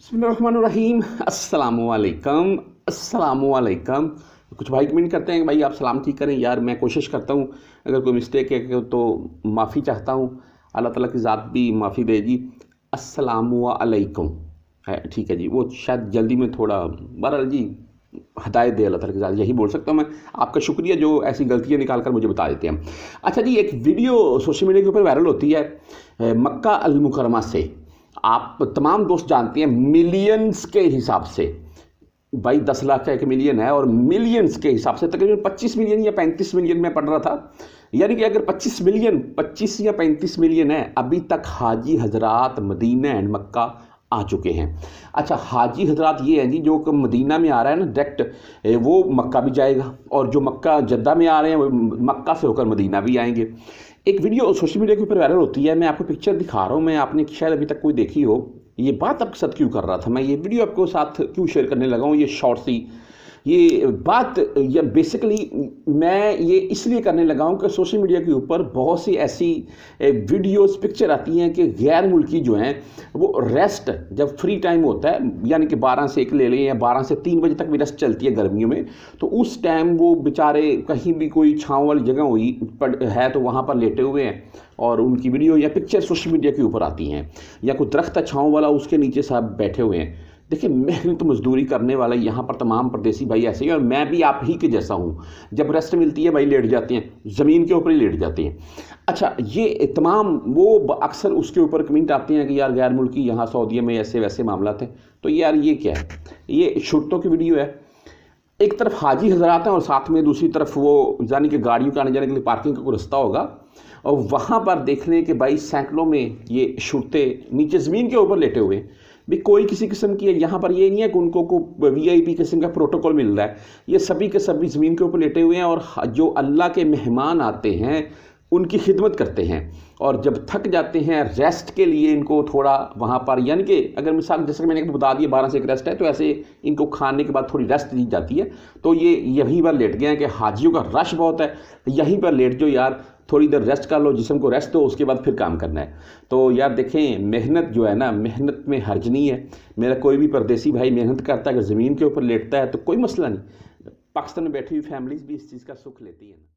बिस्मिल्लाहिर्रहमानिर्रहीम। अस्सलामुअलैकुम अस्सलामुअलैकुम। कुछ भाई कमेंट करते हैं कि भाई आप सलाम ठीक करें। यार मैं कोशिश करता हूँ, अगर कोई मिस्टेक है तो माफ़ी चाहता हूँ। अल्लाह ताला की ज़ात भी माफ़ी देगी। अस्सलामुअलैकुम है, ठीक है जी। वो शायद जल्दी में थोड़ा बहरहाल जी, हदायत दे अल्लाह ताला की ज़ात, यही बोल सकता हूँ मैं। आपका शुक्रिया जो ऐसी गलतियाँ निकाल कर मुझे बता देते हैं। अच्छा जी, एक वीडियो सोशल मीडिया के ऊपर वायरल होती है मक्का अल मुकरमा से। आप तमाम दोस्त जानते हैं मिलियंस के हिसाब से, भाई 10 लाख का 1 मिलियन है और मिलियंस के हिसाब से तकरीबन 25 मिलियन या 35 मिलियन में पढ़ रहा था। यानी कि अगर 25 या 35 मिलियन है, अभी तक हाजी हजरात मदीना एंड मक्का आ चुके हैं। अच्छा, हाजी हजरात ये हैं जी, जो मदीना में आ रहा है ना डायरेक्ट, वो मक्का भी जाएगा, और जो मक्का जद्दा में आ रहे हैं वो मक्का से होकर मदीना भी आएंगे। एक वीडियो सोशल मीडिया के ऊपर वायरल होती है, मैं आपको पिक्चर दिखा रहा हूँ, मैं आपने शायद अभी तक कोई देखी हो। ये बात आपके साथ क्यों कर रहा था मैं, ये वीडियो आपको साथ क्यों शेयर करने लगा हूँ, ये शॉर्ट सी ये बात, या बेसिकली मैं ये इसलिए करने लगा हूँ कि सोशल मीडिया के ऊपर बहुत सी ऐसी वीडियोस पिक्चर आती हैं कि गैर मुल्की जो हैं वो रेस्ट, जब फ्री टाइम होता है, यानी कि 12 से 1 ले लें या 12 से 3 बजे तक भी रेस्ट चलती है गर्मियों में, तो उस टाइम वो बेचारे कहीं भी कोई छाँव वाली जगह हुई है तो वहाँ पर लेटे हुए हैं और उनकी वीडियो या पिक्चर सोशल मीडिया के ऊपर आती हैं, या कोई दरख्त है छाँव वाला, उसके नीचे साहब बैठे हुए हैं। देखिए, मेहनत तो मजदूरी करने वाला यहाँ पर तमाम परदेसी भाई ऐसे ही, और मैं भी आप ही के जैसा हूँ। जब रेस्ट मिलती है भाई लेट जाते हैं, ज़मीन के ऊपर ही लेट जाते हैं। अच्छा, ये तमाम वो अक्सर उसके ऊपर कमेंट आते हैं कि यार गैर मुल्की यहाँ सऊदीया में ऐसे वैसे मामला थे। तो यार ये क्या है, ये शुरतों की वीडियो है। एक तरफ हाजी हजरात हैं और साथ में दूसरी तरफ वो यानी कि गाड़ियों के आने जाने के लिए पार्किंग का कोई रास्ता होगा, और वहाँ पर देख लें कि भाई सैकड़ों में ये शुरते नीचे ज़मीन के ऊपर लेटे हुए हैं। भी कोई किसी किस्म की है, यहाँ पर ये नहीं है कि उनको को VIP किस्म का प्रोटोकॉल मिल रहा है। ये सभी के सभी ज़मीन के ऊपर लेटे हुए हैं, और जो अल्लाह के मेहमान आते हैं उनकी खिदमत करते हैं, और जब थक जाते हैं रेस्ट के लिए इनको थोड़ा वहाँ पर, यानी कि अगर मिसाल जैसे मैंने बता दिया 12 से 1 रेस्ट है, तो ऐसे इनको खाने के बाद थोड़ी रेस्ट दी जाती है। तो ये यहीं पर लेट गए हैं कि हाजियों का रश बहुत है, यहीं पर लेट जो यार, थोड़ी देर रेस्ट कर लो, जिस्म को रेस्ट दो, उसके बाद फिर काम करना है। तो यार देखें, मेहनत जो है ना, मेहनत में हर्ज नहीं है। मेरा कोई भी परदेसी भाई मेहनत करता है, अगर ज़मीन के ऊपर लेटता है तो कोई मसला नहीं। पाकिस्तान में बैठी हुई फैमिलीज़ भी इस चीज़ का सुख लेती हैं।